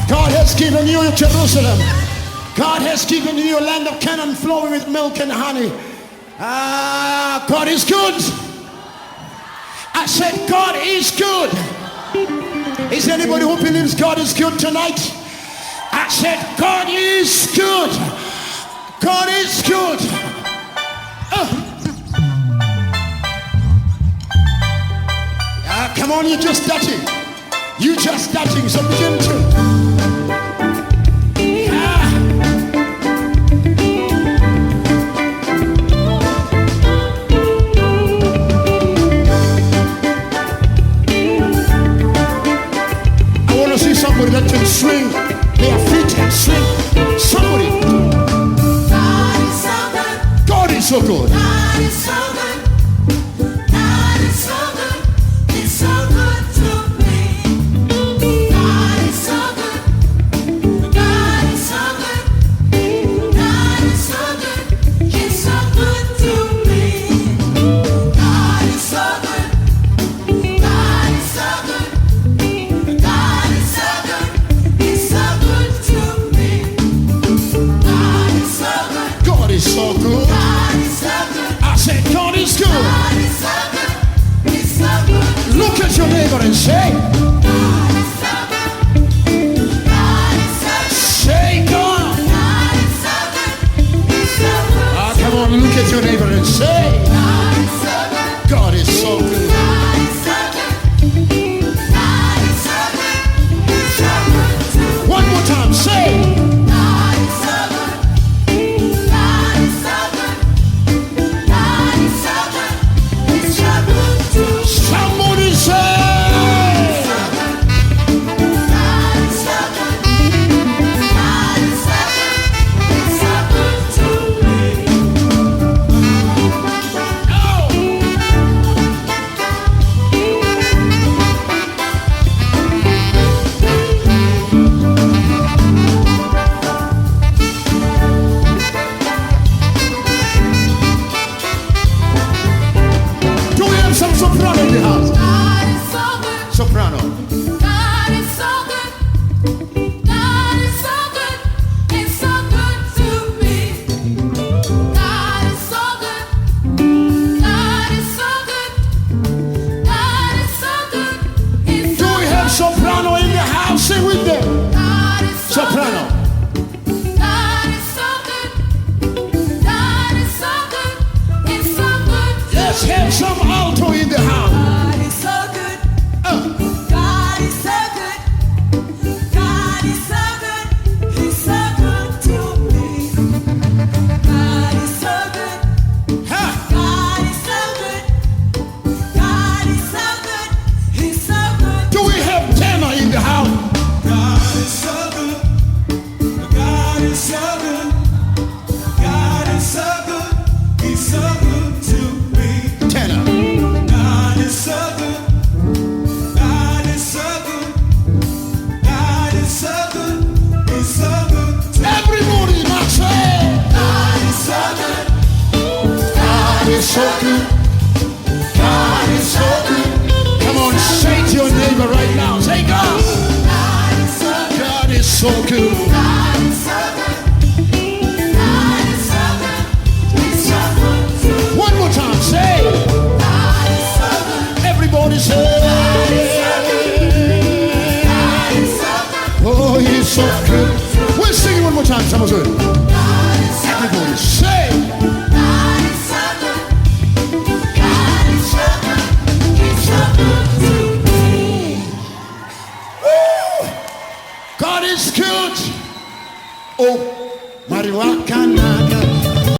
God has given you Jerusalem. God has given you a land of Canaan flowing with milk and honey. God is good. I said God is good. Is there anybody who believes God is good tonight? I said God is good. God is good. Come on, you're just touching. You just touching, so begin to. Somebody that can swing their feet and swing. Somebody. God is so good. God is so good. God is so good. He's so good to me. God is so good. God is so good. God is so good. He's so good to me. God is so good. God is so good. God is so good. He's so good to me. God is so good. God is so good. God is so good. I said God is good. God is so good. He's so good. Look at your neighbor and say, God is so good. God is so good. Say God. God is so good. He's so good. Come on, look at your neighbor and say, God is so good. God is so good. God is so good. God is so good. He's so good to me. One more time, say, God is so good. God is so good. God is so good. He's so good to me. Somebody say, God is so good. God is so good. He's so good to me. Oh. Do we have some soprano in the house? God is so good. Soprano. God is so good. God is so good. He's so good to me. God is so good. God is so good. God is so good. He's Do so we have good. soprano in the house? Sing with them. God is so Soprano. good. God is so good. God is so good. He's so good to Let's me. have some alto in the house. God is so good. God is so good. God is so good. He's so good to me. God is so good. Ha! God is so good. God is so good. He's so good. Do we have tenor in the house? God is so good. God is so good. God is so good. He's so good to me. Tenor. God is so good. God is so good. God is so good. He's so good to me. Everybody must say, God is so good. God is so good. God is so good. Come on, say to your neighbor right now. Say, God. God is so good. God is so good. God is so good. God is so good. He's so good to me. One more time. Say, God is so good. everybody say, God is so good. oh, he's so good. We'll sing it one more time. Someone say, God is so good. everybody say, God is so good. God is so good. He's so good to me. God is good. Oh, marijuana.